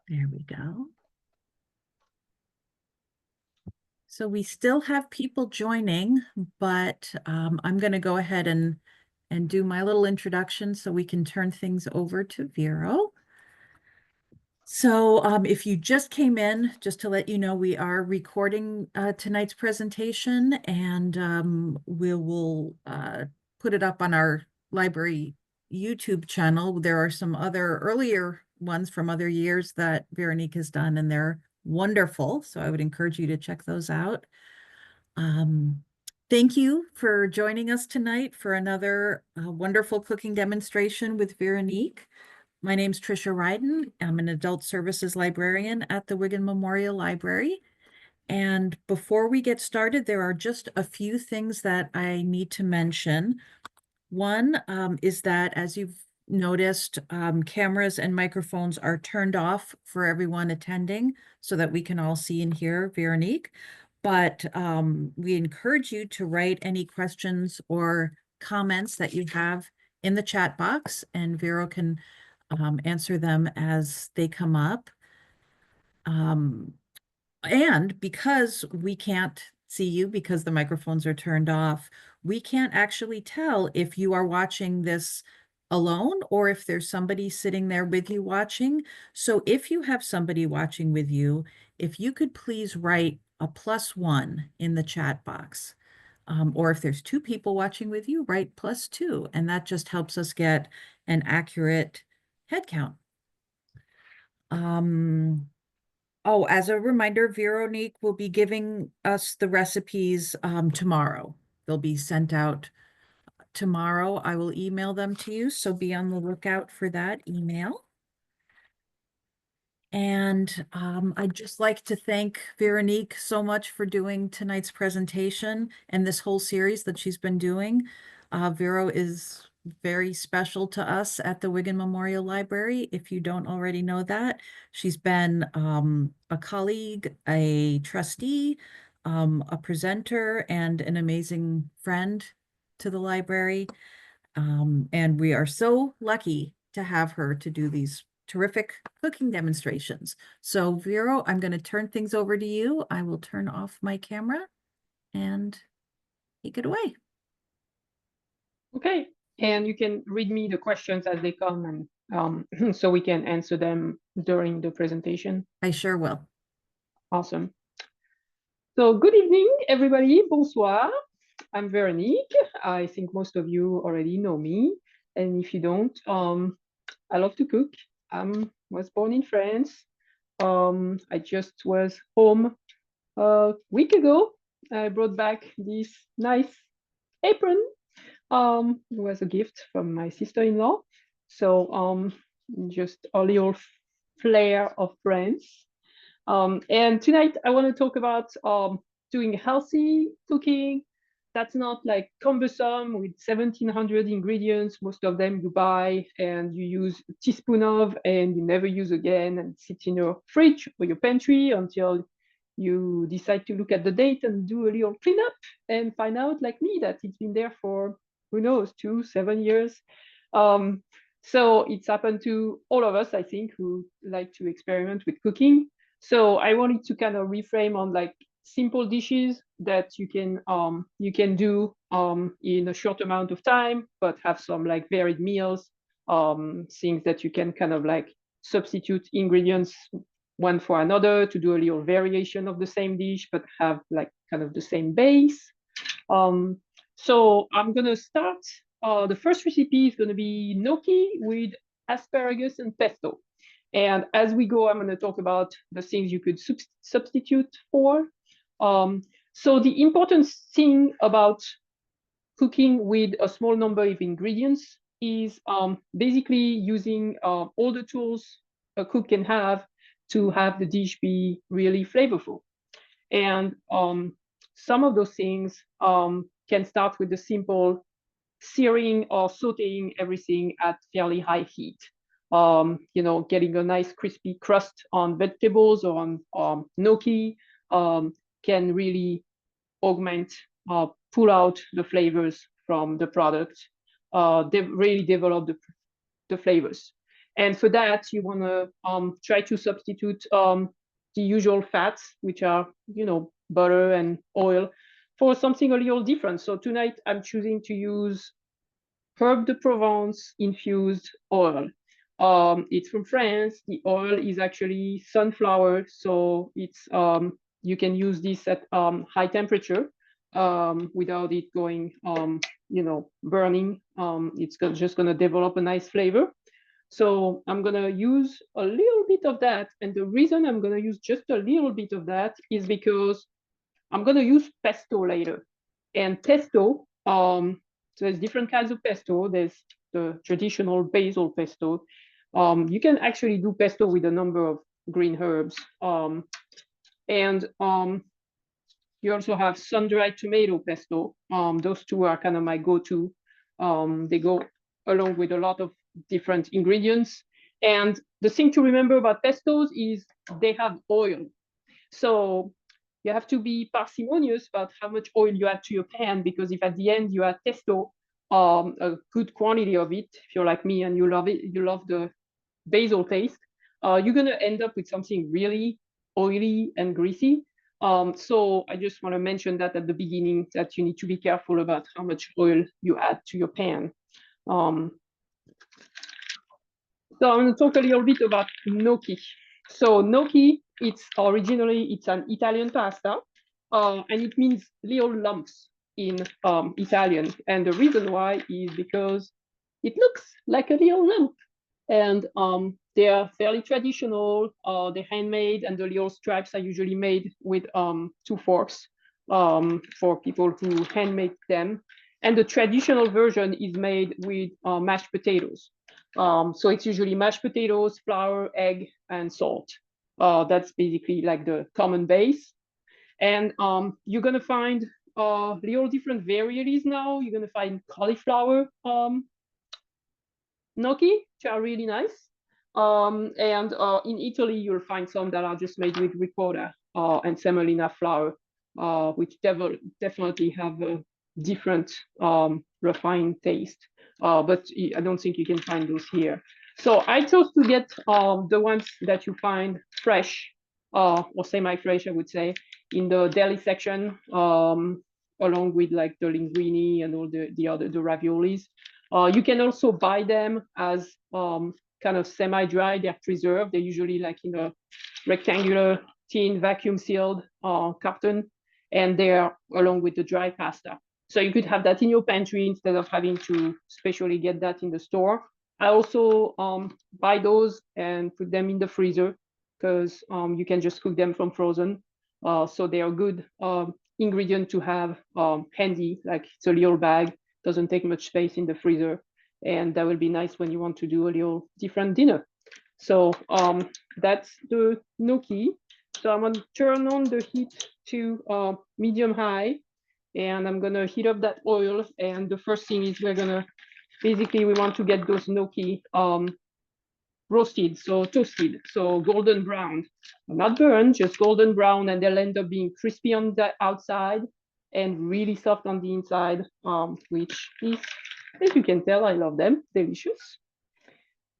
There we go. So we still have people joining, but I'm going to go ahead and do my little introduction so we can turn things over to Vero. So if you just came in, just to let you know, we are recording tonight's presentation, and we will put it up on our library YouTube channel. There are some other earlier ones from other years that Veronique has done, and they're wonderful. So I would encourage you to check those out. Thank you for joining us tonight for another wonderful cooking demonstration with Veronique. My name's Tricia Ryden. I'm an adult services librarian at the Wigan Memorial Library. And before we get started, there are just a few things that I need to mention. One is that, as you've noticed, cameras and microphones are turned off for everyone attending so that we can all see and hear Veronique. But we encourage you to write any questions or comments that you have in the chat box, and Vero can answer them as they come up. And because we can't see you because the microphones are turned off, we can't actually tell if you are watching this alone or if there's somebody sitting there with you watching. So if you have somebody watching with you, if you could please write a +1 in the chat box. Or if there's two people watching with you, write +2, and that just helps us get an accurate head count. Oh, as a reminder, Veronique will be giving us the recipes tomorrow. They'll be sent out tomorrow. I will email them to you, so be on the lookout for that email. And I'd just like to thank Veronique so much for doing tonight's presentation and this whole series that she's been doing. Vero is very special to us at the Wigan Memorial Library. If you don't already know that, she's been a colleague, a trustee, a presenter, and an amazing friend to the library. And we are so lucky to have her to do these terrific cooking demonstrations. So Vero, I'm going to turn things over to you. I will turn off my camera and take it away. Okay, and you can read me the questions as they come, and so we can answer them during the presentation. I sure will. Awesome. So good evening, everybody. Bonsoir. I'm Veronique. I think most of you already know me. And if you don't, I love to cook. I was born in France. I just was home a week ago. I brought back this nice apron. It was a gift from my sister-in-law. So just a little flair of France. And tonight I want to talk about doing healthy cooking. That's not like cumbersome with 1,700 ingredients. Most of them you buy and you use a teaspoon of and you never use again and sits in your fridge or your pantry until you decide to look at the date and do a little cleanup and find out, like me, that it's been there for, who knows, 2, 7 years. So it's happened to all of us, I think, who like to experiment with cooking. So I wanted to kind of reframe on like simple dishes that you can do in a short amount of time, but have some like varied meals, things that you can kind of like substitute ingredients one for another to do a little variation of the same dish, but have like kind of the same base. So I'm gonna start. The first recipe is gonna be gnocchi with asparagus and pesto. And as we go, I'm going to talk about the things you could substitute for. So the important thing about cooking with a small number of ingredients is basically using all the tools a cook can have to have the dish be really flavorful. And some of those things can start with the simple searing or sauteing everything at fairly high heat. Getting a nice crispy crust on vegetables or on gnocchi can really augment, pull out the flavors from the product, really develop the flavors. And for that, you want to try to substitute the usual fats, which are, butter and oil, for something a little different. So tonight I'm choosing to use Herbe de Provence infused oil. It's from France. The oil is actually sunflower, so it's you can use this at high temperature without it going, burning. It's just going to develop a nice flavor. So I'm going to use a little bit of that. And the reason I'm going to use just a little bit of that is because I'm going to use pesto later. And pesto, so there's different kinds of pesto. There's the traditional basil pesto. You can actually do pesto with a number of green herbs. And you also have sun-dried tomato pesto. Those two are kind of my go-to. They go along with a lot of different ingredients. And the thing to remember about pestos is they have oil. So you have to be parsimonious about how much oil you add to your pan, because if at the end you add pesto, a good quantity of it, if you're like me and you love it, you love the basil taste, you're going to end up with something really oily and greasy. So I just want to mention that at the beginning, that you need to be careful about how much oil you add to your pan. So I'm going to talk a little bit about gnocchi. So gnocchi, it's an Italian pasta, and it means little lumps in Italian. And the reason why is because it looks like a little lump. And they are fairly traditional. They're handmade, and the little stripes are usually made with 2 forks for people who handmade them. And the traditional version is made with mashed potatoes. So it's usually mashed potatoes, flour, egg, and salt. That's basically like the common base. And you're going to find little different varieties now. You're going to find cauliflower gnocchi, which are really nice. And in Italy, you'll find some that are just made with ricotta and semolina flour, which definitely have a different refined taste. But I don't think you can find those here. So I chose to get the ones that you find fresh or semi-fresh, I would say, in the deli section, along with like the linguine and all the raviolis. You can also buy them as kind of semi-dry. They're preserved. They're usually like in a rectangular tin vacuum sealed carton, and they're along with the dry pasta. So you could have that in your pantry instead of having to specially get that in the store. I also buy those and put them in the freezer, because you can just cook them from frozen. So they are good ingredient to have handy, like it's a little bag, doesn't take much space in the freezer, and that will be nice when you want to do a little different dinner. So that's the gnocchi. So I'm gonna turn on the heat to medium high, and I'm gonna heat up that oil. And the first thing is we want to get those gnocchi roasted, so toasted, so golden brown, not burned, just golden brown, and they'll end up being crispy on the outside and really soft on the inside, which is, as you can tell, I love them, delicious.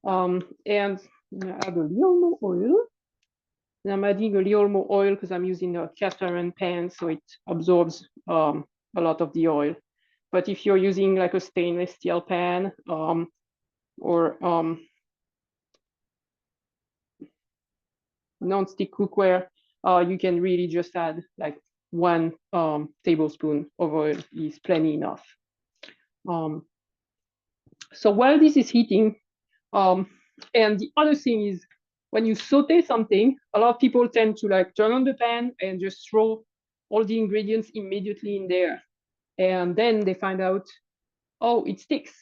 And I'm gonna add a little more oil. And I'm adding a little more oil because I'm using a cast iron pan, so it absorbs a lot of the oil. But if you're using like a stainless steel pan or non-stick cookware, you can really just add like 1 tablespoon of oil is plenty enough. So while this is heating, and the other thing is, when you saute something, a lot of people tend to like turn on the pan and just throw all the ingredients immediately in there. And then they find out, oh, it sticks.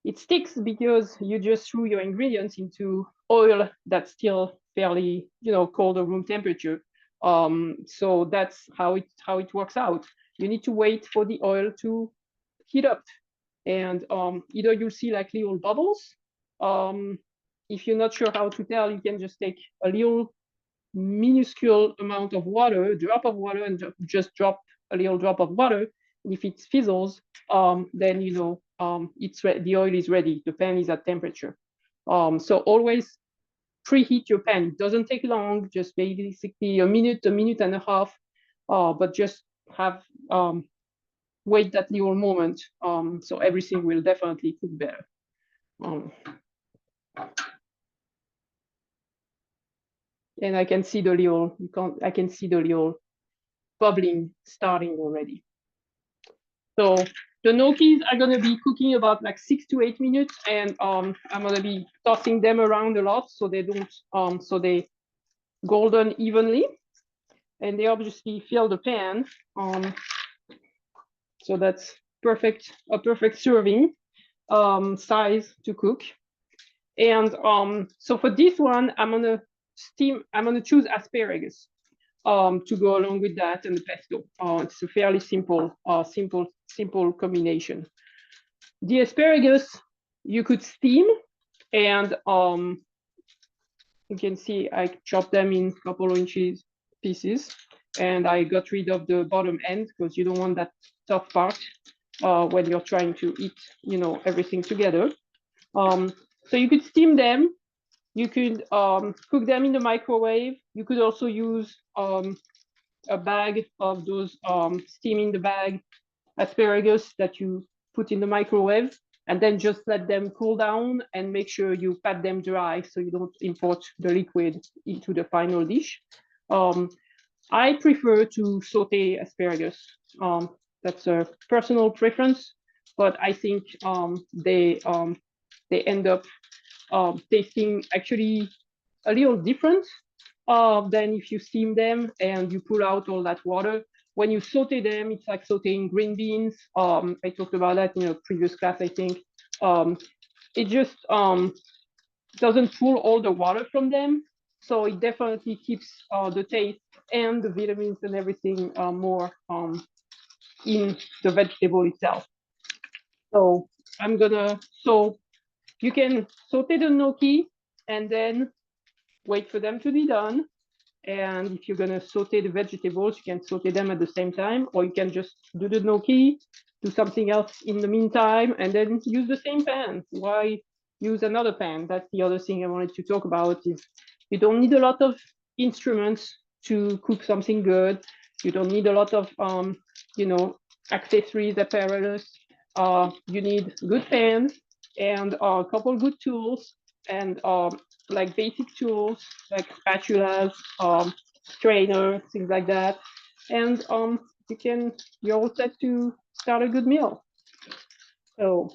It sticks because you just threw your ingredients into oil that's still fairly, cold or room temperature. So that's how it works out. You need to wait for the oil to heat up, and either you'll see like little bubbles. If you're not sure how to tell, you can just take a little minuscule amount of water, a drop of water, and just drop a little drop of water. And if it fizzles, then the oil is ready. The pan is at temperature. So always preheat your pan. It doesn't take long, just basically a minute and a half, but just have wait that little moment, so everything will definitely cook better. And I can see the little, I can see the little bubbling starting already. So the gnocchis are gonna be cooking about like 6 to 8 minutes, and I'm gonna be tossing them around a lot so they don't, so they golden evenly, and they obviously fill the pan. So that's perfect, a perfect serving size to cook. And so for this one, I'm gonna choose asparagus to go along with that and the pesto. It's a fairly simple, simple combination. The asparagus you could steam, and you can see I chopped them in a couple of inches pieces, and I got rid of the bottom end because you don't want that tough part when you're trying to eat, everything together. So you could steam them. You could cook them in the microwave. You could also use a bag of those steam in the bag asparagus that you put in the microwave, and then just let them cool down and make sure you pat them dry so you don't import the liquid into the final dish. I prefer to saute asparagus. That's a personal preference, but I think they end up tasting actually a little different than if you steam them and you pull out all that water. When you saute them, it's like sauteing green beans. I talked about that in a previous class, I think. It just doesn't pull all the water from them. So it definitely keeps the taste and the vitamins and everything more in the vegetable itself. So so you can saute the gnocchi and then wait for them to be done. And if you're gonna saute the vegetables, you can saute them at the same time, or you can just do the gnocchi, do something else in the meantime, and then use the same pan. Why use another pan? That's the other thing I wanted to talk about is you don't need a lot of instruments to cook something good. You don't need a lot of accessories, apparatus. You need good pans and a couple good tools, and like basic tools like spatulas, strainer, things like that. And you're all set to start a good meal. So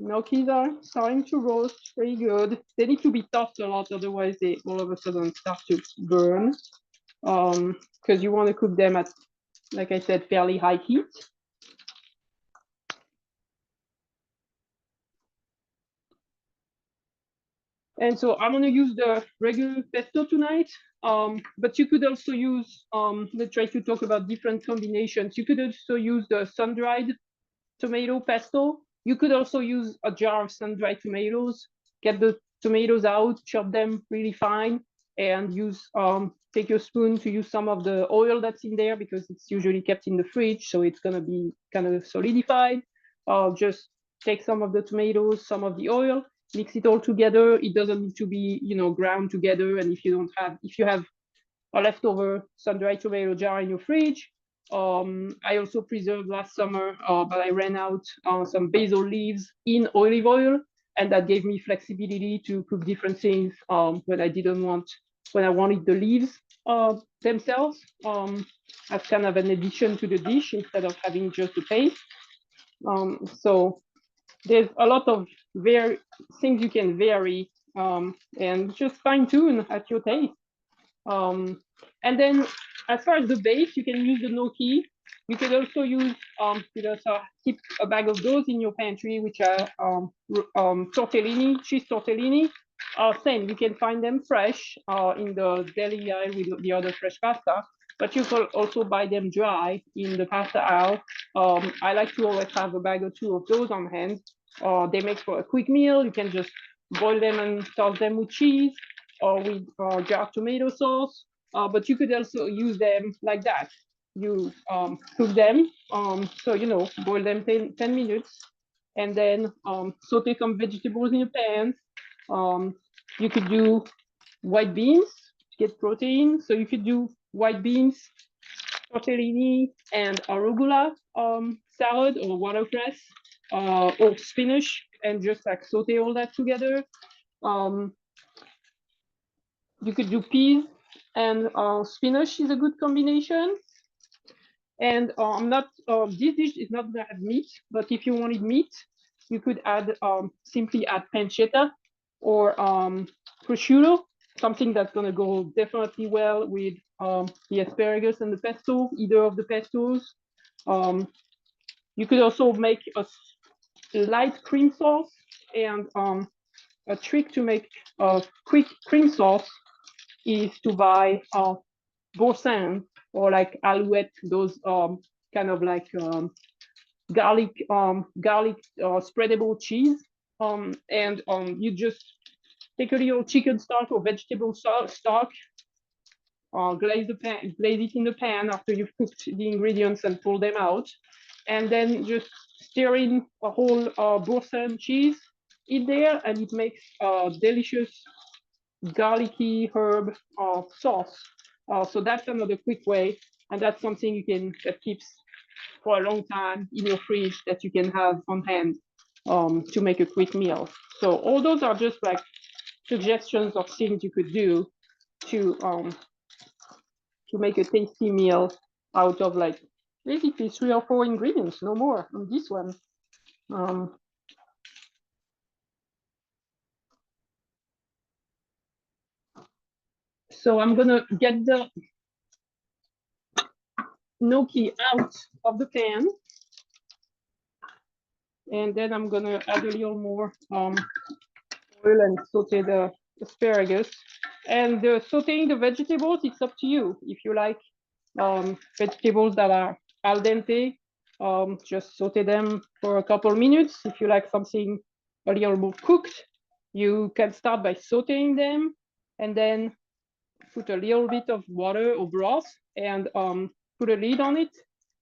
gnocchis are starting to roast pretty good. They need to be tossed a lot, otherwise they all of a sudden start to burn. Because you want to cook them at, like I said, fairly high heat. And so I'm gonna use the regular pesto tonight, but you could also use, let's try to talk about different combinations. You could also use the sun-dried tomato pesto. You could also use a jar of sun-dried tomatoes, get the tomatoes out, chop them really fine, and take your spoon to use some of the oil that's in there because it's usually kept in the fridge, so it's gonna be kind of solidified. Just take some of the tomatoes, some of the oil, mix it all together. It doesn't need to be, ground together. And if you have a leftover sun-dried tomato jar in your fridge, I also preserved last summer, but I ran out some basil leaves in olive oil, and that gave me flexibility to cook different things when I wanted the leaves themselves as kind of an addition to the dish instead of having just the paste. So there's a lot of things you can vary and just fine tune at your taste. And then as far as the base, you can use the gnocchi. You could also use, keep a bag of those in your pantry, which are tortellini, cheese tortellini. Same, you can find them fresh in the deli aisle with the other fresh pasta, but you can also buy them dry in the pasta aisle. I like to always have a bag or two of those on hand. They make for a quick meal. You can just boil them and toss them with cheese or with jarred tomato sauce. But you could also use them like that. You cook them, boil them 10 minutes, and then saute some vegetables in a pan. You could do white beans to get protein. So you could do white beans, tortellini, and arugula salad or watercress or spinach, and just like saute all that together. You could do peas and spinach is a good combination. And I'm not, this dish is not gonna have meat, but if you wanted meat, you could add simply add pancetta or prosciutto, something that's gonna go definitely well with the asparagus and the pesto, either of the pestos. You could also make a light cream sauce, and a trick to make a quick cream sauce is to buy boursin or like alouette, those kind of like garlic spreadable cheese, and you just take a little chicken stock or vegetable stock, glaze it in the pan after you've cooked the ingredients and pull them out, and then just stir in a whole boursin cheese in there, and it makes a delicious garlicky herb sauce. So that's another quick way, and that's something that keeps for a long time in your fridge that you can have on hand to make a quick meal. So all those are just like suggestions of things you could do to make a tasty meal out of like basically 3 or 4 ingredients, no more on this one. So I'm gonna get the gnocchi out of the pan, and then I'm gonna add a little more oil and saute the asparagus. And sauteing the vegetables, it's up to you. If you like vegetables that are al dente, just saute them for a couple minutes. If you like something a little more cooked, you can start by sauteing them, and then put a little bit of water or broth and put a lid on it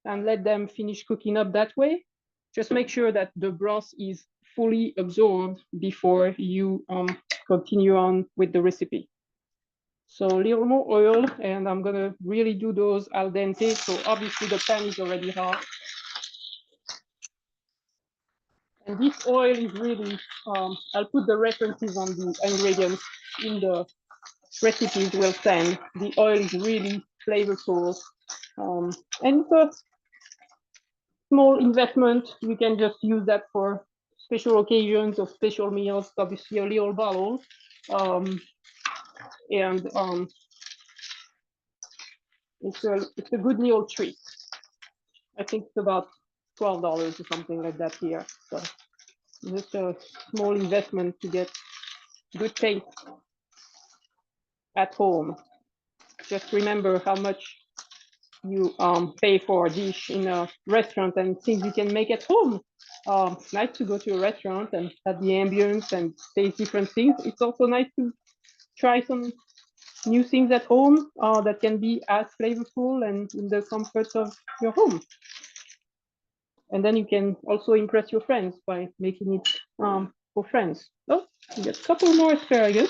and let them finish cooking up that way. Just make sure that the broth is fully absorbed before you continue on with the recipe. So a little more oil, and I'm gonna really do those al dente. So obviously the pan is already hot. And this oil is really, I'll put the references on the ingredients in the recipes we'll send. The oil is really flavorful. And it's a small investment. You can just use that for special occasions or special meals, obviously a little bottle. And it's a good little treat. I think it's about $12 or something like that here. So just a small investment to get good taste at home. Just remember how much you pay for a dish in a restaurant and things you can make at home. It's nice to go to a restaurant and have the ambience and taste different things. It's also nice to try some new things at home that can be as flavorful and in the comfort of your home. And then you can also impress your friends by making it for friends. Oh, you get a couple more asparagus.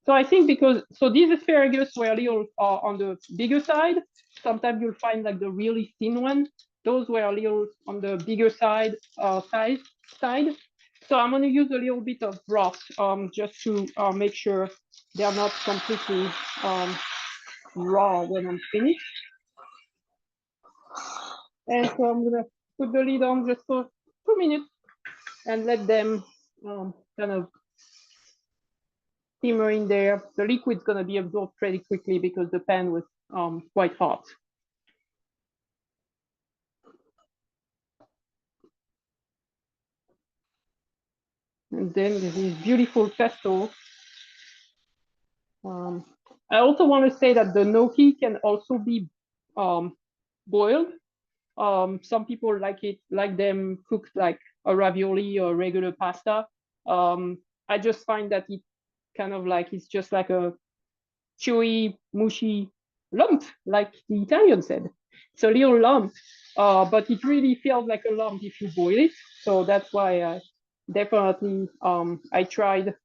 So I think these asparagus were a little on the bigger side. Sometimes you'll find like the really thin one. Those were a little on the bigger side. So I'm going to use a little bit of broth just to make sure they are not completely raw when I'm finished. And so I'm going to put the lid on just for 2 minutes and let them kind of simmer in there. The liquid's going to be absorbed pretty quickly because the pan was quite hot. And then there's this beautiful pesto. I also want to say that the gnocchi can also be boiled. Some people like them cooked like a ravioli or regular pasta. I just find that it kind of like it's just like a chewy, mushy lump, like the Italian said. It's a little lump. but it really feels like a lump if you boil it. So that's why I definitely I tried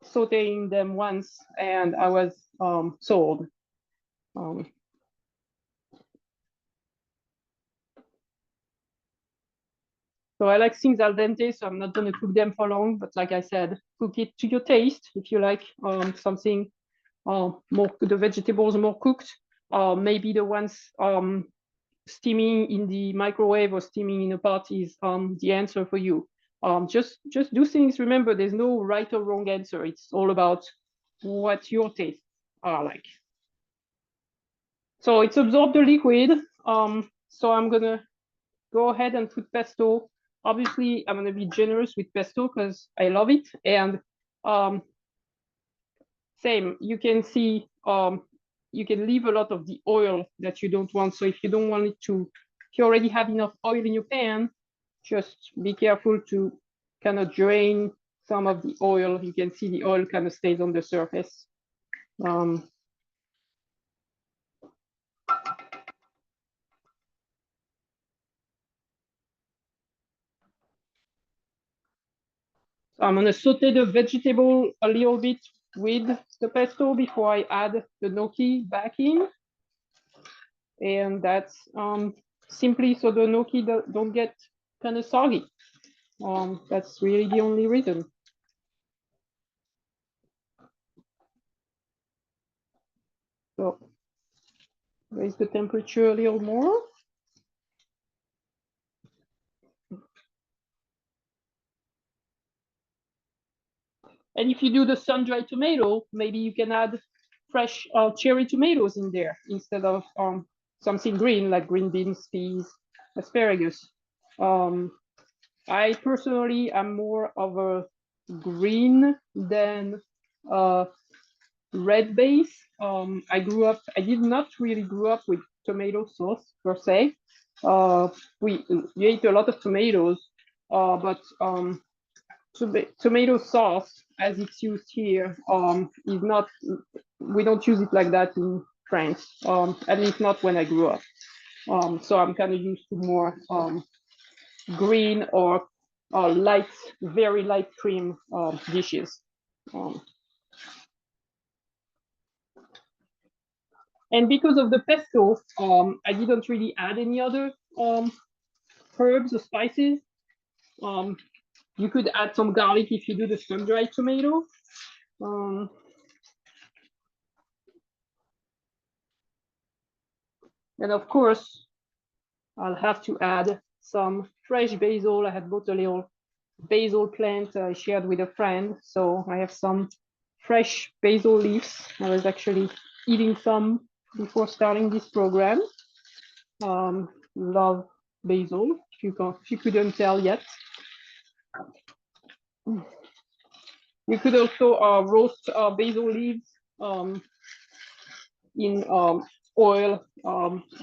sauteing them once and I was sold. So I like things al dente, so I'm not going to cook them for long. But like I said, cook it to your taste. If you like something more, the vegetables more cooked, maybe the ones steaming in the microwave or steaming in a pot is the answer for you. Just do things. Remember, there's no right or wrong answer. It's all about what your tastes are like. So it's absorbed the liquid. So I'm gonna go ahead and put pesto. Obviously, I'm gonna be generous with pesto because I love it. And same, you can see you can leave a lot of the oil that you don't want. So if you don't want it to, if you already have enough oil in your pan, just be careful to kind of drain some of the oil. You can see the oil kind of stays on the surface. So I'm gonna saute the vegetable a little bit with the pesto before I add the gnocchi back in. And that's simply so the gnocchi don't get kind of soggy. That's really the only reason. So raise the temperature a little more. And if you do the sun-dried tomato, maybe you can add fresh cherry tomatoes in there instead of something green like green beans, peas, asparagus. I personally am more of a green than red base. I did not really grow up with tomato sauce per se. We ate a lot of tomatoes, but tomato sauce, as it's used here, is not. We don't use it like that in France. At least not when I grew up. So I'm kind of used to more green or light, very light cream dishes. And because of the pesto, I didn't really add any other herbs or spices. You could add some garlic if you do the sun-dried tomato. And of course, I'll have to add some fresh basil. I had bought a little basil plant I shared with a friend. So I have some fresh basil leaves. I was actually eating some before starting this program. Love basil, if you couldn't tell yet. You could also roast basil leaves in oil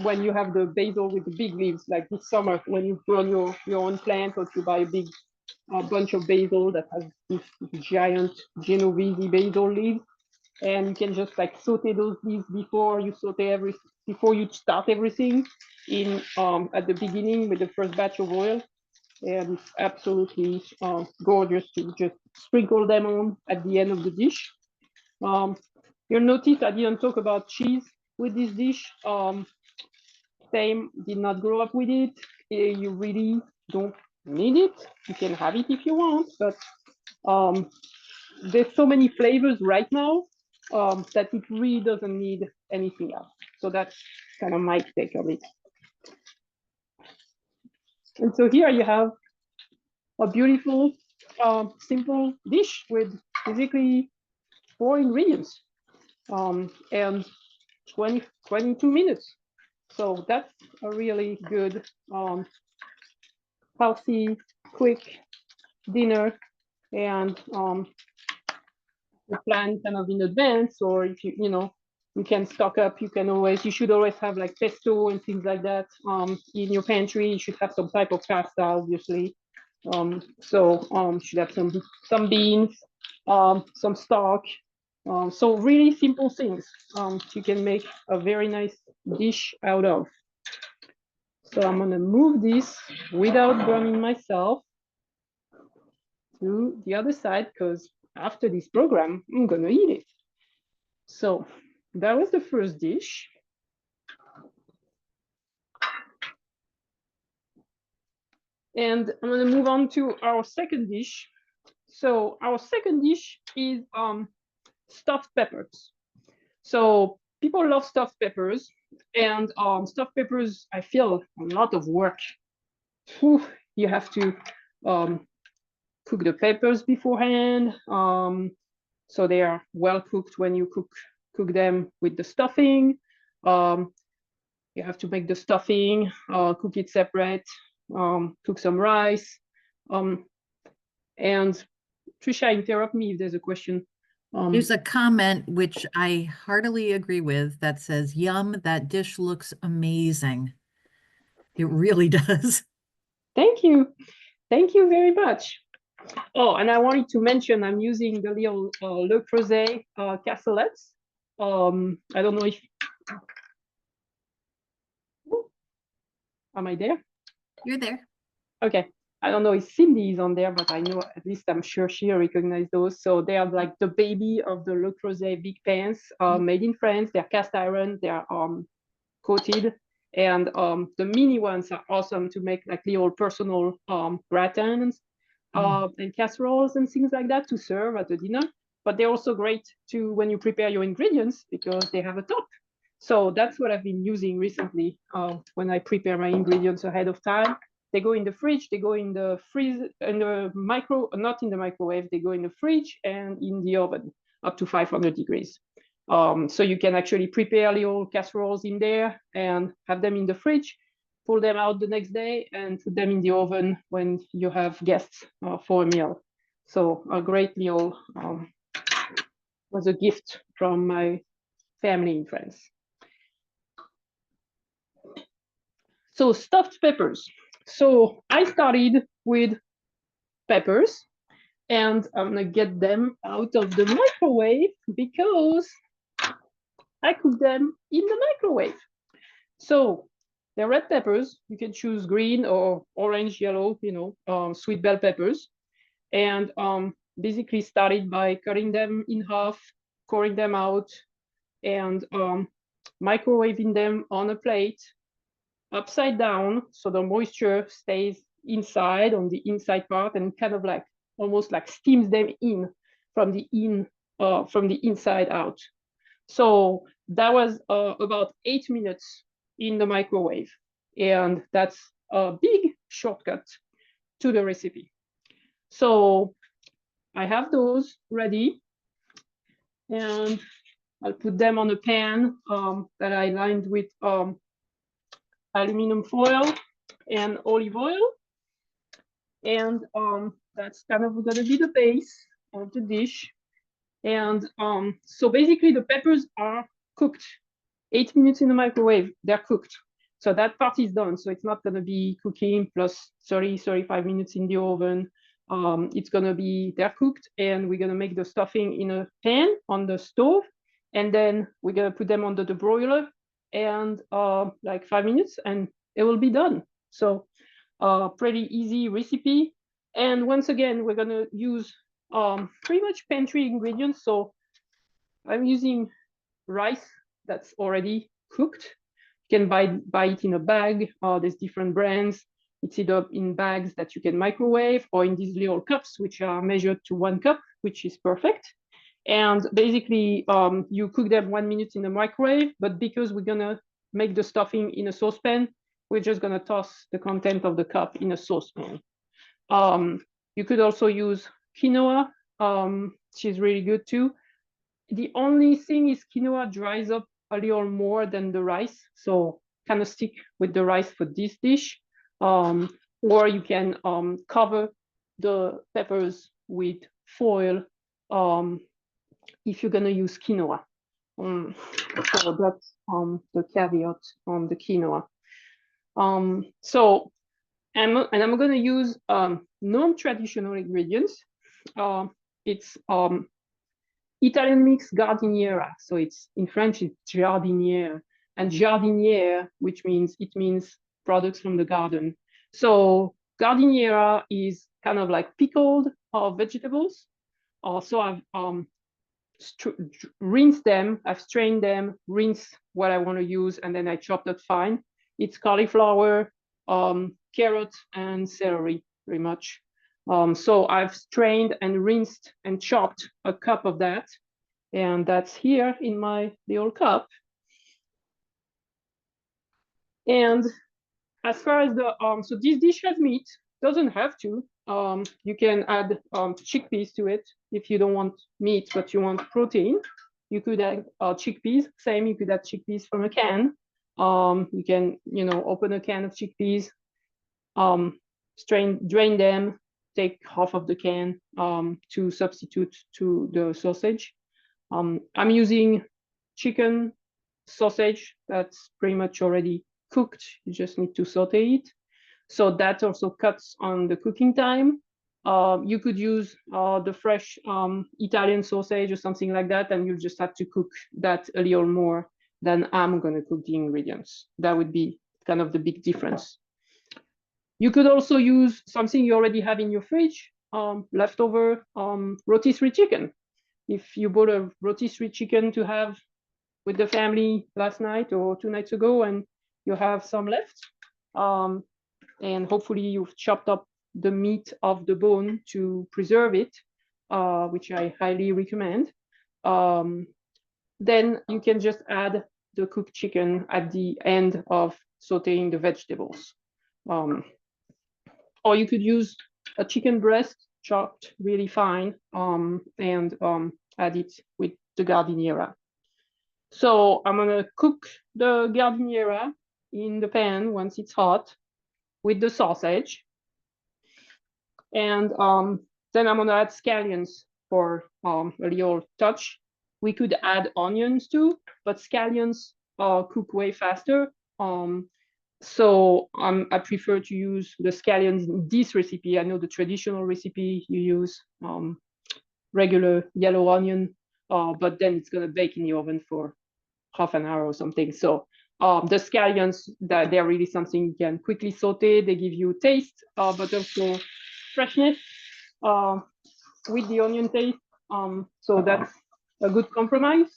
when you have the basil with the big leaves, like this summer when you grow your own plant, or if you buy a big bunch of basil that has this giant Genovese basil leaves, and you can just like saute those leaves before you before you start everything in at the beginning with the first batch of oil. And it's absolutely gorgeous to just sprinkle them on at the end of the dish. You'll notice I didn't talk about cheese with this dish. Same, did not grow up with it. You really don't need it. You can have it if you want, but there's so many flavors right now that it really doesn't need anything else. So that's kind of my take on it. And so here you have a beautiful, simple dish with basically 4 ingredients and 22 minutes. So that's a really good, healthy, quick dinner. And you plan kind of in advance, or if you can stock up. You should always have like pesto and things like that in your pantry. You should have some type of pasta, obviously. You should have some beans, some stock. So really simple things you can make a very nice dish out of. So I'm gonna move this without burning myself to the other side, because after this program, I'm gonna eat it. So that was the first dish. And I'm gonna move on to our second dish. So our second dish is stuffed peppers. So people love stuffed peppers, and stuffed peppers, I feel a lot of work. Whew, you have to cook the peppers beforehand, so they are well cooked when you cook them with the stuffing. You have to make the stuffing, cook it separate, cook some rice, and Trisha, interrupt me if there's a question. There's a comment which I heartily agree with that says, "Yum, that dish looks amazing." It really does. Thank you. Thank you very much. Oh, and I wanted to mention I'm using the little Le Creuset cassolettes. I don't know if... Am I there? You're there. Okay. I don't know if Cindy is on there, but I know, at least I'm sure she recognized those. So they are like the baby of the Le Creuset big pans, made in France. They're cast iron. They're coated. And the mini ones are awesome to make like little personal gratins and casseroles and things like that to serve at the dinner. But they're also great to when you prepare your ingredients because they have a top. So that's what I've been using recently when I prepare my ingredients ahead of time. They go in the fridge, they go in the freeze, in the not in the microwave, they go in the fridge and in the oven up to 500 degrees. So you can actually prepare little casseroles in there and have them in the fridge, pull them out the next day and put them in the oven when you have guests for a meal. So a great little, was a gift from my family in France. So stuffed peppers. So I started with peppers and I'm gonna get them out of the microwave because I cook them in the microwave. So they're red peppers. You can choose green or orange, yellow, sweet bell peppers. And basically started by cutting them in half, coring them out, and microwaving them on a plate upside down so the moisture stays inside on the inside part and kind of like almost like steams them in from the inside out. So that was about 8 minutes in the microwave, and that's a big shortcut to the recipe. So I have those ready, and I'll put them on a pan that I lined with aluminum foil and olive oil. And that's kind of gonna be the base of the dish. And so basically the peppers are cooked. 8 minutes in the microwave, they're cooked. So that part is done. So it's not gonna be cooking plus 30, 35 minutes in the oven. It's gonna be, they're cooked, and we're gonna make the stuffing in a pan on the stove. And then we're gonna put them under the broiler and like 5 minutes and it will be done. So pretty easy recipe. And once again, we're gonna use pretty much pantry ingredients. So I'm using rice that's already cooked. You can buy it in a bag. There's different brands. It's either in bags that you can microwave or in these little cups, which are measured to 1 cup, which is perfect. And basically, you cook them 1 minute in the microwave, but because we're gonna make the stuffing in a saucepan, we're just gonna toss the content of the cup in a saucepan. You could also use quinoa, which is really good too. The only thing is quinoa dries up a little more than the rice, so kind of stick with the rice for this dish. Or you can cover the peppers with foil if you're gonna use quinoa. So that's the caveat on the quinoa. So I'm gonna use non-traditional ingredients. It's Italian mix gardiniera. So it's in French, it's jardiniere, and jardiniere, which means products from the garden. So gardeniera is kind of like pickled vegetables. So I've rinsed them, I've strained them, rinsed what I want to use, and then I chopped it fine. It's cauliflower, carrot, and celery, pretty much. So I've strained and rinsed and chopped a cup of that, and that's here in my little cup. And as far as the so this dish has meat, doesn't have to. You can add chickpeas to it if you don't want meat but you want protein. You could add chickpeas. Same, you could add chickpeas from a can. You can, open a can of chickpeas, drain them, take half of the can to substitute to the sausage. I'm using chicken sausage that's pretty much already cooked. You just need to saute it. So that also cuts on the cooking time. You could use the fresh Italian sausage or something like that, and you just have to cook that a little more than I'm going to cook the ingredients. That would be kind of the big difference. You could also use something you already have in your fridge, leftover rotisserie chicken. If you bought a rotisserie chicken to have with the family last night or 2 nights ago and you have some left, and hopefully you've chopped up the meat of the bone to preserve it, which I highly recommend. Then you can just add the cooked chicken at the end of sauteing the vegetables. Or you could use a chicken breast chopped really fine and add it with the gardeniera. So I'm gonna cook the gardeniera in the pan once it's hot with the sausage. And then I'm gonna add scallions for a little touch. We could add onions too, but scallions cook way faster. So I prefer to use the scallions in this recipe. I know the traditional recipe you use regular yellow onion, but then it's gonna bake in the oven for half an hour or something. So the scallions, they're really something you can quickly saute. They give you taste, but also freshness with the onion taste. So that's a good compromise.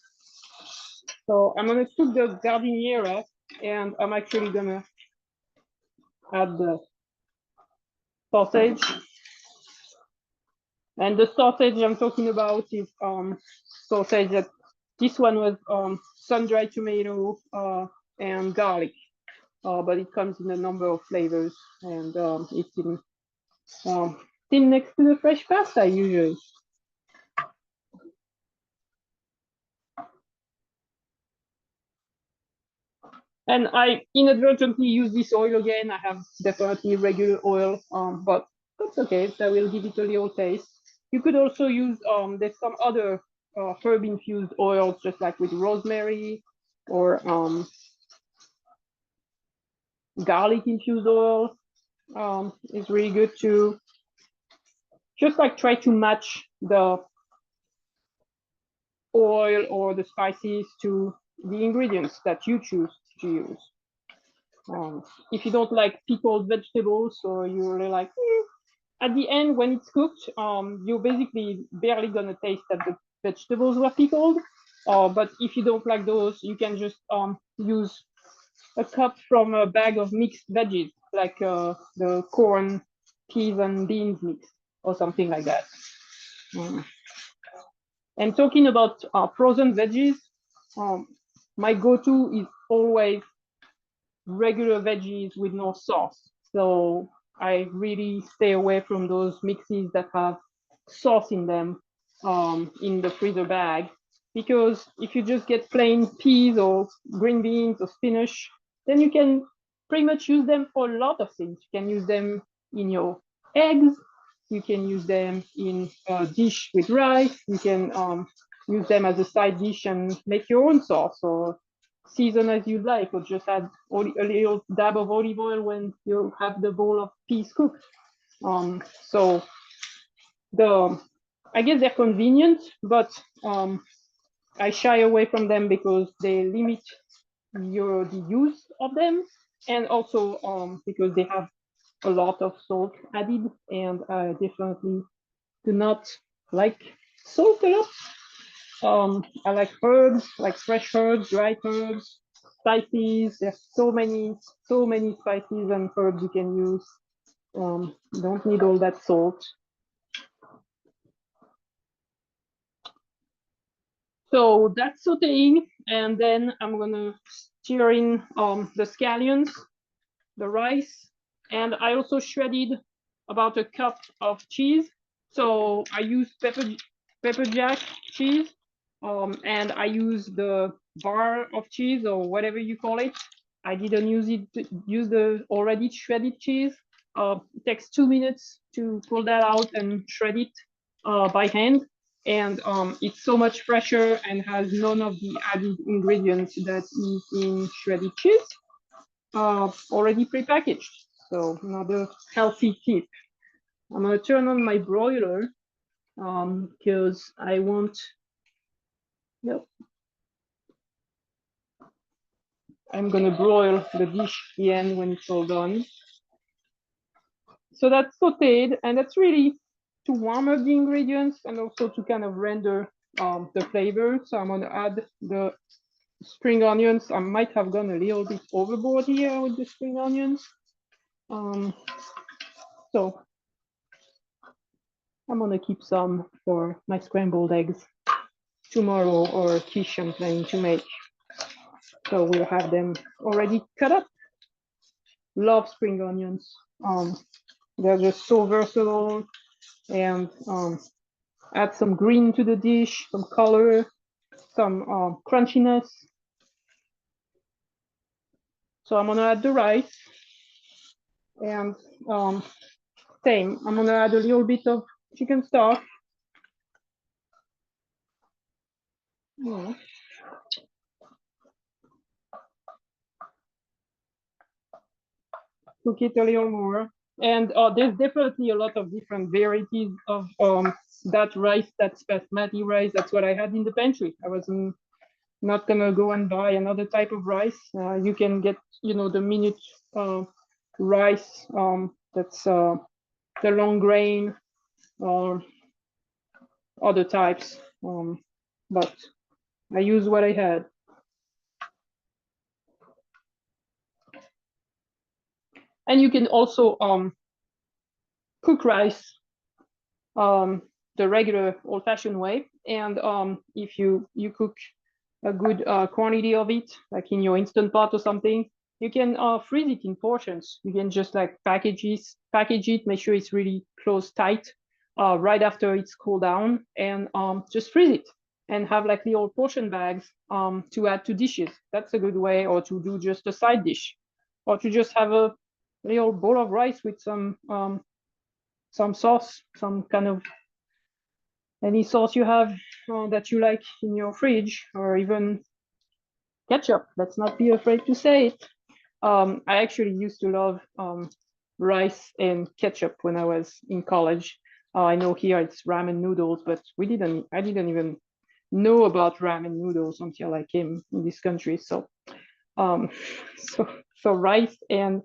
So I'm gonna cook the gardeniera, and I'm actually gonna add the sausage. And the sausage I'm talking about is sausage that this one was sun-dried tomato and garlic, but it comes in a number of flavors, and it's in next to the fresh pasta usually. And I inadvertently use this oil again. I have definitely regular oil, but that's okay. That will give it a little taste. You could also use, there's some other herb infused oils, just like with rosemary or garlic infused oil. Is really good to just like try to match the oil or the spices to the ingredients that you choose to use. If you don't like pickled vegetables, or you're really like, at the end when it's cooked, you're basically barely gonna taste that the vegetables were pickled. But if you don't like those, you can just use a cup from a bag of mixed veggies, like the corn, peas, and beans mix, or something like that. And talking about frozen veggies, my go-to is always regular veggies with no sauce. So I really stay away from those mixes that have sauce in them in the freezer bag, because if you just get plain peas or green beans or spinach, then you can pretty much use them for a lot of things. You can use them in your eggs, you can use them in a dish with rice, you can use them as a side dish and make your own sauce, or season as you like, or just add a little dab of olive oil when you have the bowl of peas cooked. So I guess they're convenient, but I shy away from them because they limit the use of them. And also because they have a lot of salt added, and I definitely do not like salt a lot. I like herbs, like fresh herbs, dried herbs, spices. There's so many spices and herbs you can use. You don't need all that salt. So that's sauteing, and then I'm gonna stir in the scallions, the rice, and I also shredded about a cup of cheese. So I use pepper jack cheese, and I use the bar of cheese or whatever you call it. I didn't use the already shredded cheese. It takes 2 minutes to pull that out and shred it by hand, and it's so much fresher and has none of the added ingredients that is in shredded cheese, already prepackaged. So another healthy tip. I'm gonna turn on my broiler because I want, yep, I'm gonna broil the dish again when it's all done. So that's sauteed, and that's really to warm up the ingredients and also to kind of render the flavor. So I'm gonna add the spring onions. I might have gone a little bit overboard here with the spring onions. So I'm gonna keep some for my scrambled eggs tomorrow, or quiche I'm planning to make. So we'll have them already cut up. Love spring onions. They're just so versatile, and add some green to the dish, some color, some crunchiness. So I'm gonna add the rice, and same, I'm gonna add a little bit of chicken stock. Yeah. Cook it a little more. And there's definitely a lot of different varieties of that rice, that's basmati rice. That's what I had in the pantry. I was not gonna go and buy another type of rice. You can get, the minute rice, that's the long grain or other types. But I use what I had. And you can also cook rice the regular old-fashioned way. And if you cook a good quantity of it, like in your instant pot or something, you can freeze it in portions. You can just like package it, make sure it's really close tight right after it's cooled down, and just freeze it and have like little portion bags to add to dishes. That's a good way, or to do just a side dish, or to just have a little bowl of rice with some sauce, some kind of any sauce you have that you like in your fridge, or even ketchup. Let's not be afraid to say it. I actually used to love rice and ketchup when I was in college. I know here it's ramen noodles, but I didn't even know about ramen noodles until I came in this country. So, um, so rice and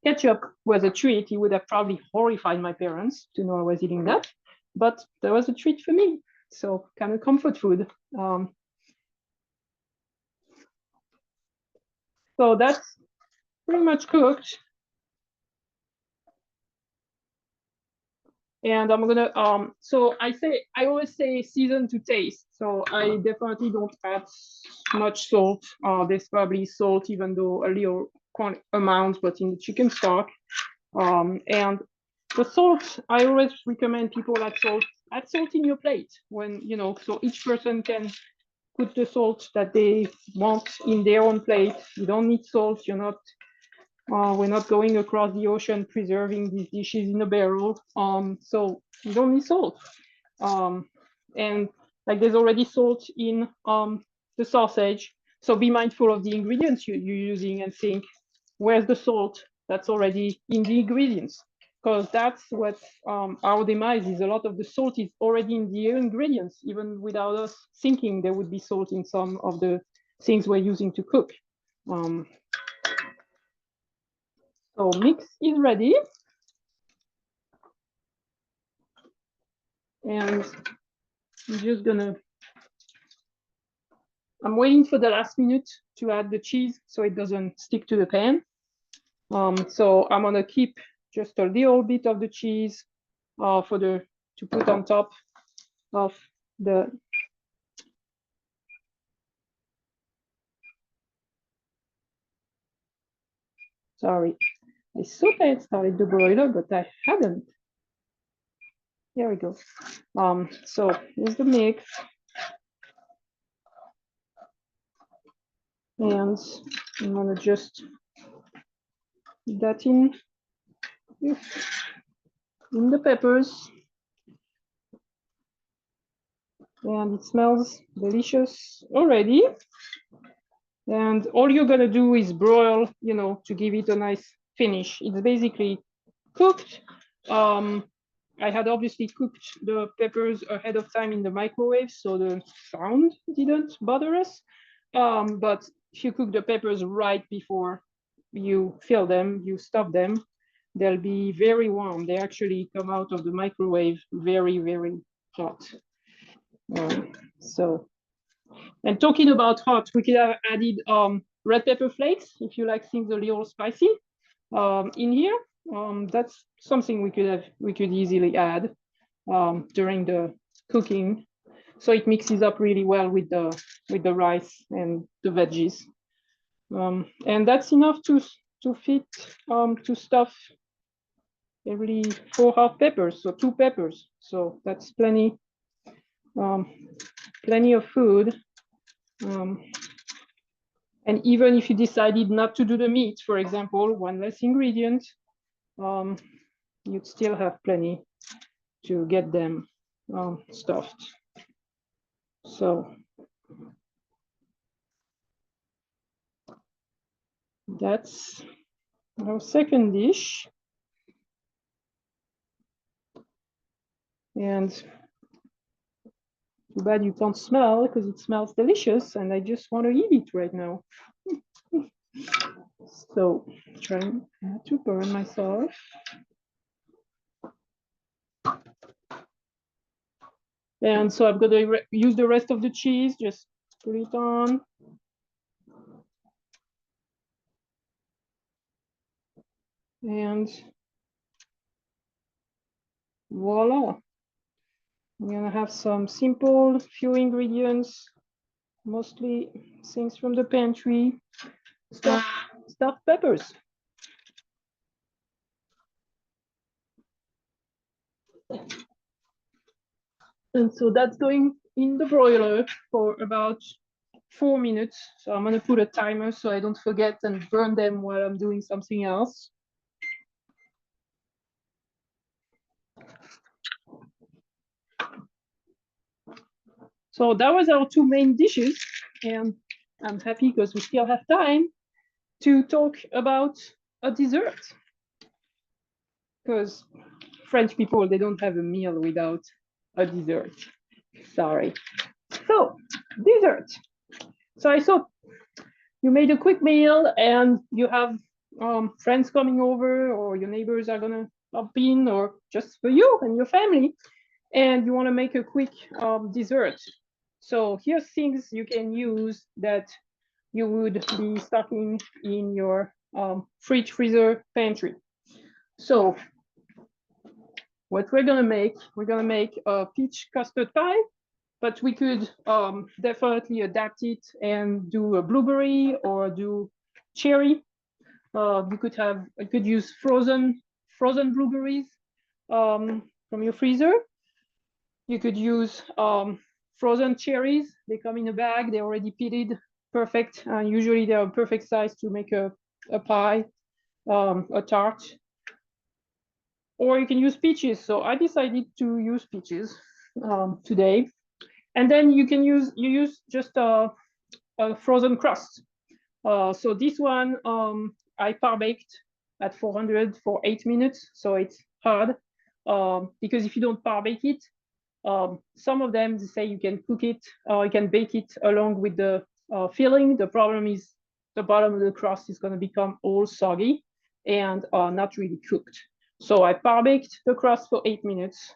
ketchup was a treat. It would have probably horrified my parents to know I was eating that, but that was a treat for me. So kind of comfort food. So that's pretty much cooked. And I'm gonna so I always say season to taste. So I definitely don't add much salt. There's probably salt, even though a little amount, but in the chicken stock. And the salt, I always recommend people add salt in your plate when, so each person can put the salt that they want in their own plate. You don't need salt. We're not going across the ocean preserving these dishes in a barrel. So you don't need salt. And like there's already salt in the sausage. So be mindful of the ingredients you're using and think, where's the salt that's already in the ingredients? Because that's what our demise is. A lot of the salt is already in the ingredients, even without us thinking there would be salt in some of the things we're using to cook. So mix is ready. And I'm just gonna, I'm waiting for the last minute to add the cheese so it doesn't stick to the pan. So I'm gonna keep just a little bit of the cheese to put on top of the, sorry, I thought I had started the broiler, but I hadn't. Here we go. So here's the mix. And I'm gonna just put that in the peppers. And it smells delicious already. And all you're gonna do is broil, to give it a nice finish. It's basically cooked. I had obviously cooked the peppers ahead of time in the microwave, so the sound didn't bother us. But if you cook the peppers right before you fill them, you stuff them, they'll be very warm. They actually come out of the microwave very, very hot. So, and talking about hot, we could have added red pepper flakes if you like things a little spicy in here. That's something we could easily add during the cooking, so it mixes up really well with the rice and the veggies. And that's enough to fit to stuff every 4 half peppers, so 2 peppers. So that's plenty of food. And even if you decided not to do the meat, for example, one less ingredient, you'd still have plenty to get them stuffed. So that's our second dish. And too bad you can't smell because it smells delicious and I just want to eat it right now. So trying not to burn myself. And so I'm going to use the rest of the cheese, just put it on. And voila. I'm going to have some simple, few ingredients, mostly things from the pantry, stuffed peppers. And so that's going in the broiler for about 4 minutes. So I'm gonna put a timer so I don't forget and burn them while I'm doing something else. So that was our 2 main dishes. And I'm happy because we still have time to talk about a dessert. Because French people, they don't have a meal without a dessert. Sorry. So, dessert. So I thought you made a quick meal and you have friends coming over, or your neighbors are gonna pop in, or just for you and your family, and you want to make a quick dessert. So here's things you can use that you would be stocking in your fridge, freezer, pantry. So what we're gonna make a peach custard pie, but we could definitely adapt it and do a blueberry or do cherry. You could use frozen blueberries from your freezer. You could use frozen cherries. They come in a bag. They're already pitted, perfect. Usually they're a perfect size to make a pie, a tart. Or you can use peaches. So I decided to use peaches today. And then you use just a frozen crust. So this one I par baked at 400 for 8 minutes. So it's hard because if you don't par bake it, some of them say you can cook it or you can bake it along with the filling. The problem is the bottom of the crust is going to become all soggy. and not really cooked. So I par baked the crust for 8 minutes.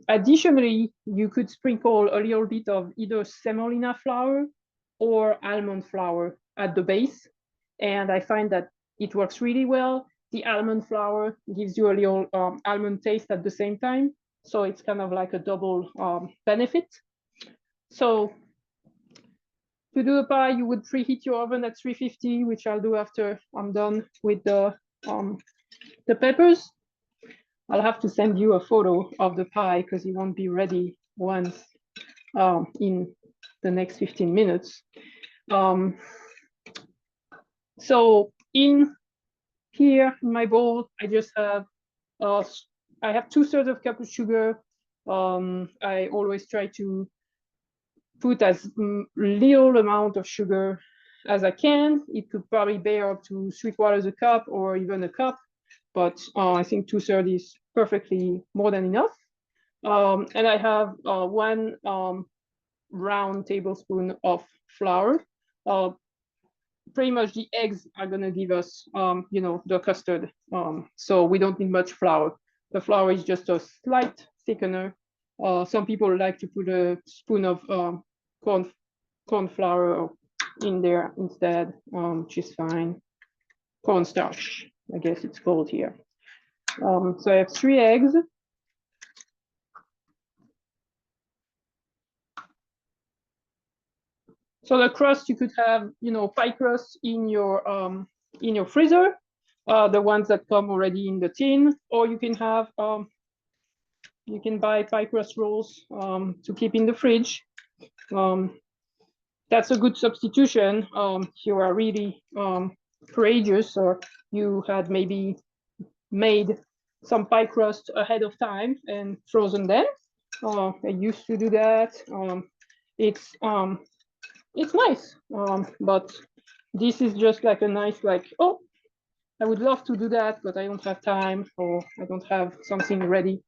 Additionally, you could sprinkle a little bit of either semolina flour or almond flour at the base. And I find that it works really well. The almond flour gives you a little almond taste at the same time. So it's kind of like a double benefit. So to do a pie, you would preheat your oven at 350, which I'll do after I'm done with the peppers. I'll have to send you a photo of the pie because it won't be ready once in the next 15 minutes. So in here in my bowl, I just have I have 2/3 cup of sugar. I always try to put as little amount of sugar as I can. It could probably bear up to 3/4 cup or even a cup, but I think 2/3 is perfectly more than enough. And I have 1 round tablespoon of flour. Pretty much the eggs are gonna give us, the custard. So we don't need much flour. The flour is just a slight thickener. Some people like to put a spoon of corn flour in there instead, which is fine. Cornstarch, I guess it's called here. So I have 3 eggs. So the crust, you could have, pie crust in your freezer, the ones that come already in the tin, or you can have, you can buy pie crust rolls to keep in the fridge. That's a good substitution if you are really courageous, or you had maybe made some pie crust ahead of time and frozen them. I used to do that. It's nice, but this is just like a nice, like, oh, I would love to do that, but I don't have time, or I don't have something ready.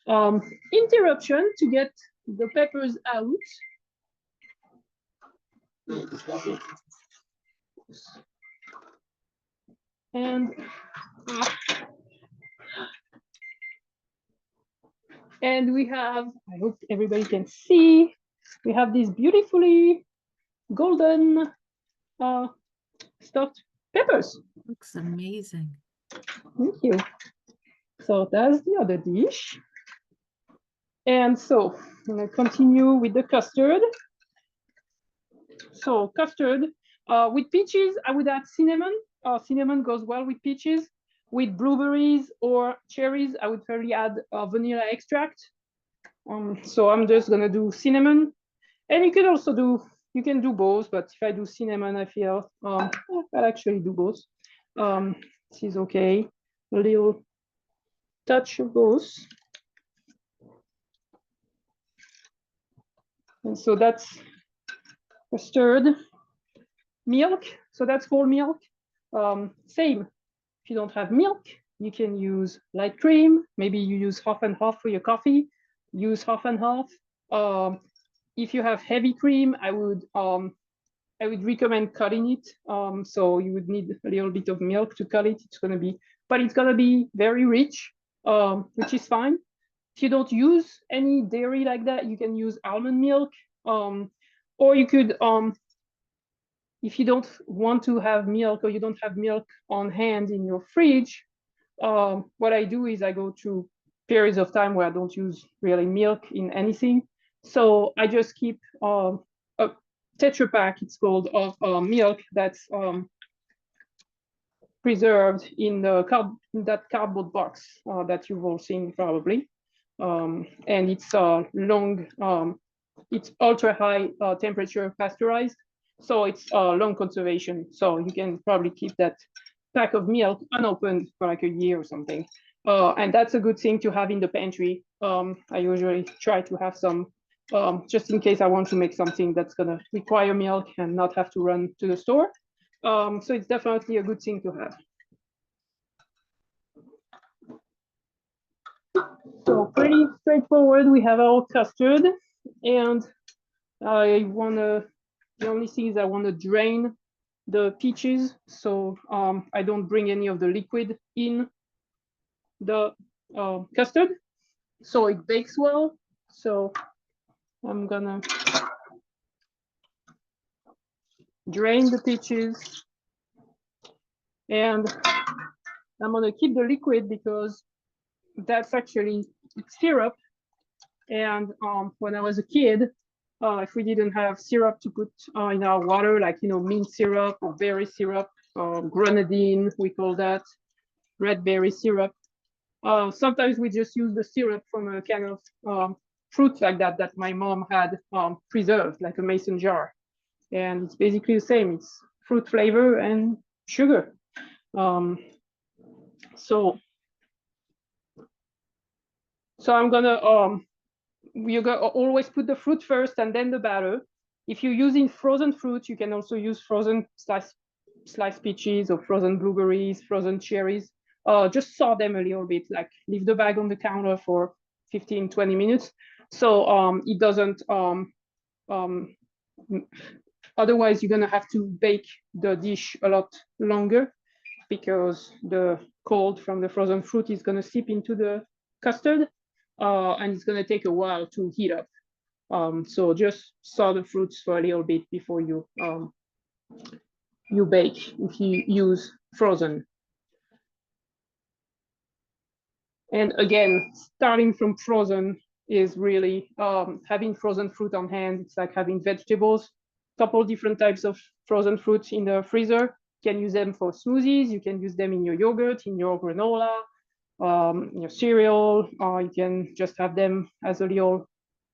Interruption to get the peppers out. And we have, I hope everybody can see, we have these beautifully golden stuffed peppers. Looks amazing. Thank you. So that's the other dish. And so I'm going to continue with the custard. So custard, with peaches, I would add cinnamon. Cinnamon goes well with peaches. With blueberries or cherries, I would probably add vanilla extract. So I'm just gonna do cinnamon. And you can also you can do both, but if I do cinnamon, I feel I'll actually do both. This is okay. A little touch of both. And so that's custard. Milk, so that's whole milk. Same, if you don't have milk, you can use light cream. Maybe you use half and half for your coffee. Use half and half. If you have heavy cream, I would recommend cutting it. So you would need a little bit of milk to cut it. It's gonna be very rich, which is fine. If you don't use any dairy like that, you can use almond milk, or you could, if you don't want to have milk, or you don't have milk on hand in your fridge, what I do is I go through periods of time where I don't use really milk in anything. So I just keep a Tetra Pak, it's called, of milk that's preserved in that cardboard box that you've all seen probably. And it's it's ultra high temperature pasteurized. So it's long conservation. So you can probably keep that pack of milk unopened for like a year or something. And that's a good thing to have in the pantry. I usually try to have some just in case I want to make something that's gonna require milk and not have to run to the store. So it's definitely a good thing to have. So pretty straightforward. We have our custard, and the only thing is I want to drain the peaches, so I don't bring any of the liquid in the custard, so it bakes well. So I'm gonna drain the peaches, and I'm gonna keep the liquid because that's actually syrup. And when I was a kid, if we didn't have syrup to put in our water, like mint syrup or berry syrup, grenadine, we call that red berry syrup. Sometimes we just use the syrup from a kind of fruit like that my mom had preserved, like a mason jar. And it's basically the same. It's fruit flavor and sugar. So I'm gonna you always put the fruit first and then the batter. If you're using frozen fruit, you can also use frozen sliced peaches or frozen blueberries, frozen cherries. Just saw them a little bit, like leave the bag on the counter for 15, 20 minutes. So it doesn't, otherwise you're gonna have to bake the dish a lot longer because the cold from the frozen fruit is gonna seep into the custard and it's gonna take a while to heat up. So just saw the fruits for a little bit before you bake if you use frozen. And again, starting from frozen is really having frozen fruit on hand. It's like having vegetables. Couple different types of frozen fruits in the freezer. You can use them for smoothies. You can use them in your yogurt, in your granola, in your cereal. You can just have them as a little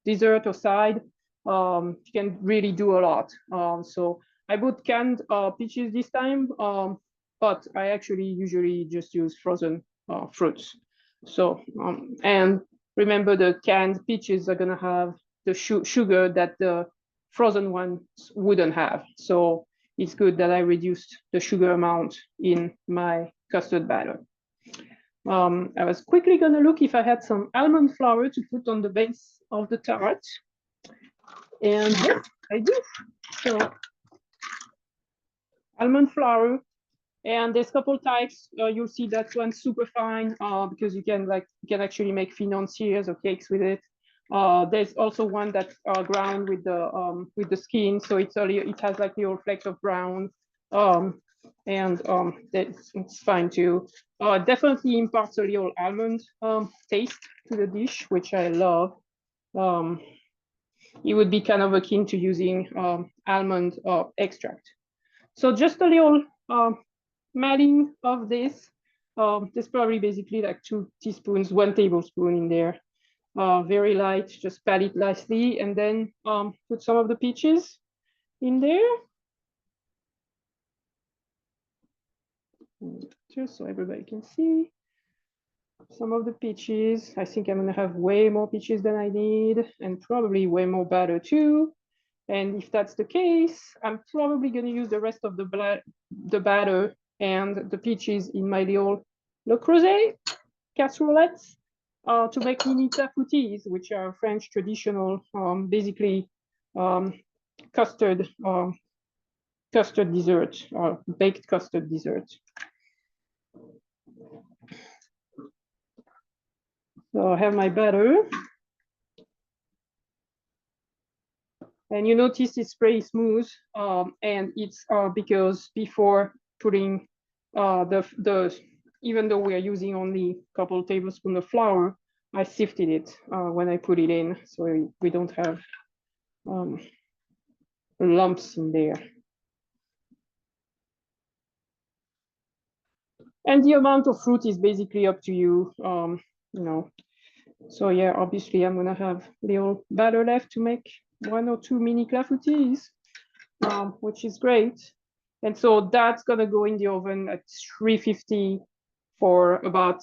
dessert or side. You can really do a lot. So I bought canned peaches this time, but I actually usually just use frozen fruits. So and remember, the canned peaches are gonna have the sugar that the frozen ones wouldn't have. So it's good that I reduced the sugar amount in my custard batter. I was quickly gonna look if I had some almond flour to put on the base of the tart. And yes, I do. So almond flour, and there's a couple types. You'll see that one's super fine because you can actually make financiers or cakes with it. There's also one that's ground with the skin, so it has like little flecks of brown, and it's fine too. Definitely imparts a little almond taste to the dish, which I love. It would be kind of akin to using almond extract. So just a little matting of this. There's probably basically like 2 teaspoons, 1 tablespoon in there. Very light, just pat it lightly, and then put some of the peaches in there. Just so everybody can see some of the peaches. I think I'm gonna have way more peaches than I need, and probably way more batter too. And if that's the case, I'm probably gonna use the rest of the batter and the peaches in my little Le Creuset casserolettes to make mini clafoutis, which are French traditional, basically custard dessert, or baked custard dessert. So I have my batter. And you notice it's pretty smooth, and it's because before putting even though we are using only a couple of tablespoons of flour, I sifted it when I put it in, so we don't have lumps in there. And the amount of fruit is basically up to you, So yeah, obviously I'm gonna have little batter left to make 1 or 2 mini clafoutis, which is great. And so that's gonna go in the oven at 350 for about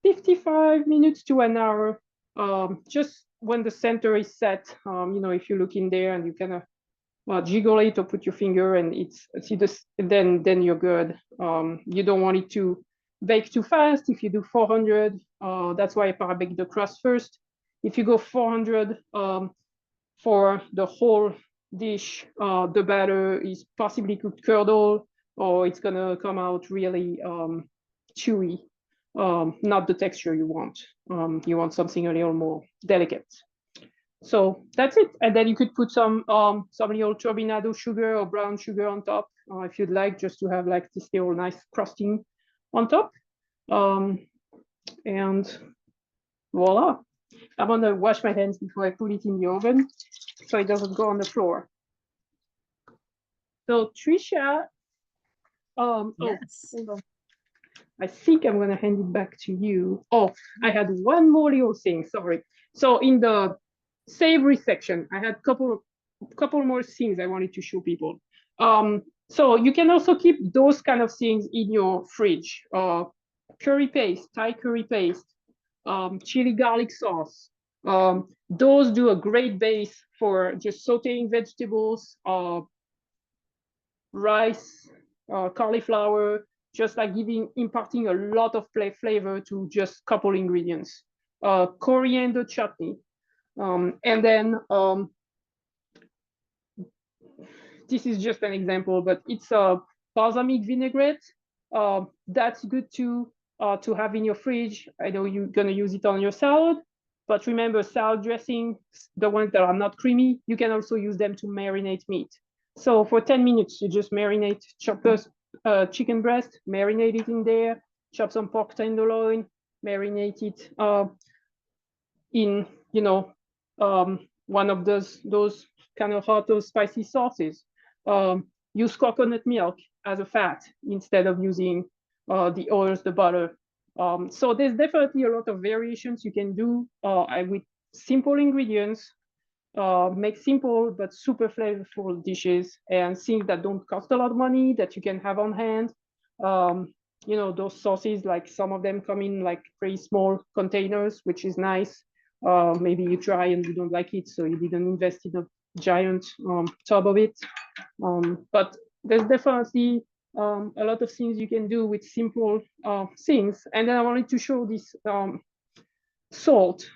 55 minutes to an hour. Just when the center is set, if you look in there and you kind of jiggle it or put your finger and then you're good. You don't want it to bake too fast. If you do 400, that's why I bake the crust first. If you go 400 for the whole dish, the batter is possibly cooked curdle, or it's gonna come out really chewy, not the texture you want. You want something a little more delicate. So that's it. And then you could put some little turbinado sugar or brown sugar on top, if you'd like, just to have like this little nice crusting on top. And voila. I'm gonna wash my hands before I put it in the oven so it doesn't go on the floor. So Trisha, Yes. hold on. I think I'm gonna hand it back to you. Oh, I had one more little thing, sorry. So in the savory section, I had couple more things I wanted to show people. So you can also keep those kind of things in your fridge. Curry paste, Thai curry paste, chili garlic sauce. Those do a great base for just sauteing vegetables, rice, cauliflower, just like imparting a lot of flavor to just couple ingredients. Coriander chutney. And then this is just an example, but it's a balsamic vinaigrette. That's good to have in your fridge. I know you're gonna use it on your salad, but remember salad dressing, the ones that are not creamy, you can also use them to marinate meat. So for 10 minutes, you just marinate, chop the chicken breast, marinate it in there, chop some pork tenderloin, marinate it in, one of those kind of hot or spicy sauces. Use coconut milk as a fat instead of using the oils, the butter. So there's definitely a lot of variations you can do with simple ingredients, make simple but super flavorful dishes and things that don't cost a lot of money that you can have on hand. Those sauces, like some of them come in like pretty small containers, which is nice. Maybe you try and you don't like it, so you didn't invest in a giant tub of it. But there's definitely a lot of things you can do with simple things. And then I wanted to show this salt.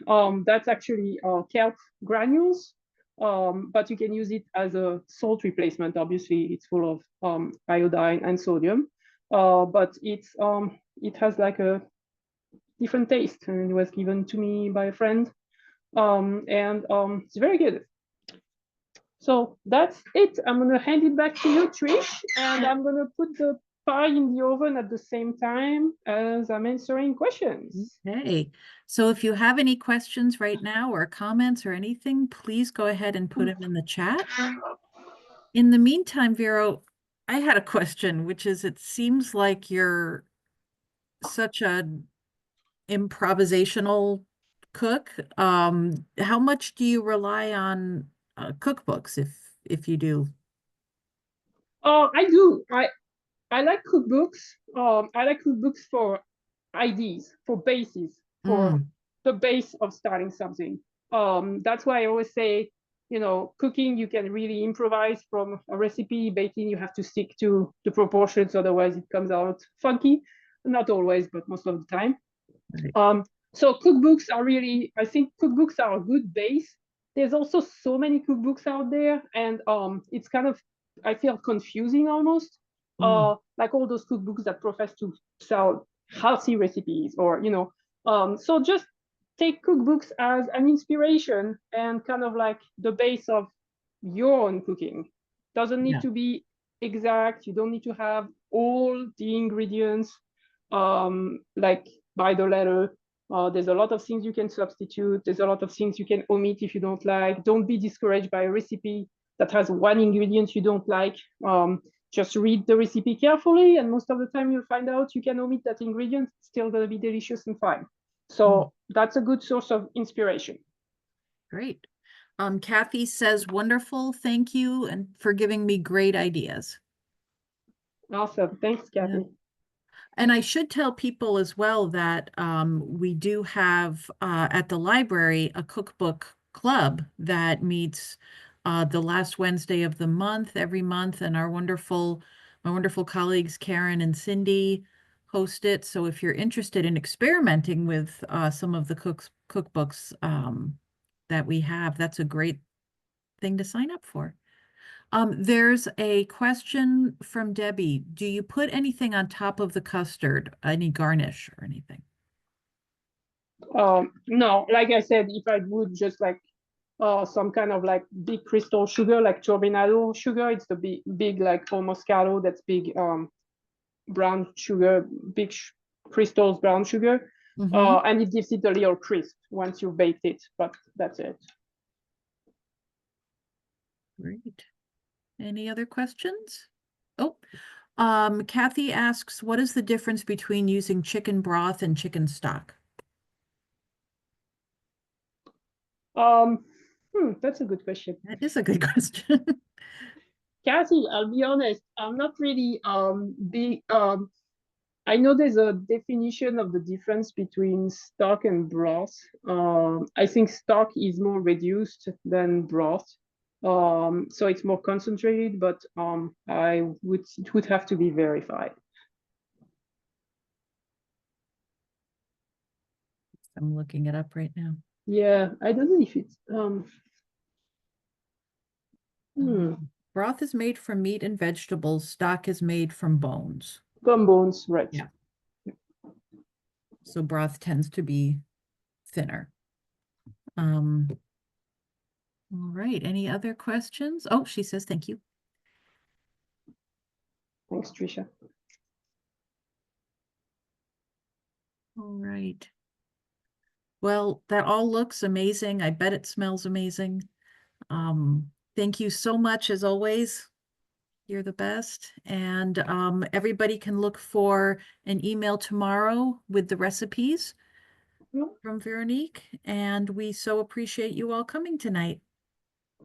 That's actually kelp granules, but you can use it as a salt replacement. Obviously, it's full of iodine and sodium, but it has like a different taste, and it was given to me by a friend, and it's very good. So that's it. I'm gonna hand it back to you, Trish, and I'm gonna put the pie in the oven at the same time as I'm answering questions. Okay. So if you have any questions right now or comments or anything, please go ahead and put them in the chat. In the meantime, Vero, I had a question, which is it seems like you're such a improvisational cook. How much do you rely on cookbooks if you do? I do. I like cookbooks. I like cookbooks for ideas, for bases, for Mm, the base of starting something. That's why I always say, cooking, you can really improvise from a recipe. Baking, you have to stick to the proportions, otherwise it comes out funky. Not always, but most of the time. right. So cookbooks are really, I think cookbooks are a good base. There's also so many cookbooks out there, and it's kind of, I feel, confusing almost. Mm, Like all those cookbooks that profess to sell healthy recipes, or so just take cookbooks as an inspiration and kind of like the base of your own cooking. Doesn't need yeah. to be exact. You don't need to have all the ingredients like by the letter. There's a lot of things you can substitute. There's a lot of things you can omit if you don't like. Don't be discouraged by a recipe that has one ingredient you don't like. Just read the recipe carefully, and most of the time you'll find out you can omit that ingredient. It's still gonna be delicious and fine. Mm, So that's a good source of inspiration. great. Kathy says, wonderful, thank you, and for giving me great ideas. Awesome. Thanks, Yeah. Kathy. And I should tell people as well that we do have at the library a cookbook club that meets the last Wednesday of the month, every month, and my wonderful colleagues Karen and Cindy host it. So if you're interested in experimenting with some of the cookbooks that we have, that's a great thing to sign up for. There's a question from Debbie. Do you put anything on top of the custard? Any garnish or anything? No, like I said, if I would just like some kind of like big crystal sugar, like turbinado sugar, it's the big like or Moscato, that's big brown sugar, big crystals brown sugar. Mm-hmm. And it gives it a little crisp once you've baked it, but that's it. Great. Any other questions? Oh, Kathy asks, what is the difference between using chicken broth and chicken stock? Um, that's a good question. That is a good question. Kathy, I'll be honest, I'm not really big. I know there's a definition of the difference between stock and broth. I think stock is more reduced than broth. So it's more concentrated, but it would have to be verified. I'm looking it up right now. Yeah, I don't know if it's Broth is made from meat and vegetables. Stock is made from bones. gum bones, right? Yeah. So broth tends to be thinner. All right. Any other questions? Oh, she says thank you. Thanks, Trisha. All right. Well, that all looks amazing. I bet it smells amazing. Thank you so much as always. You're the best. And everybody can look for an email tomorrow with the recipes from Veronique. And we so appreciate you all coming tonight.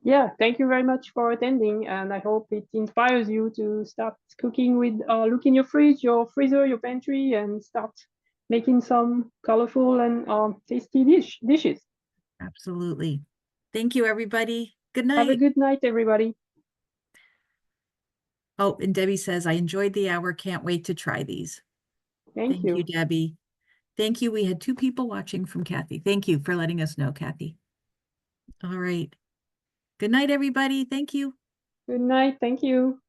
Yeah, thank you very much for attending, and I hope it inspires you to start cooking with look in your fridge, your freezer, your pantry, and start making some colorful and tasty dishes. Absolutely. Thank you, everybody. Good Have a night. good night, everybody. Oh, and Debbie says, I enjoyed the hour. Can't wait to try these. Thank Thank you, you. Debbie. Thank you. We had 2 people watching from Kathy. Thank you for letting us know, Kathy. All right. Good night, everybody. Thank you. Good night. Thank you.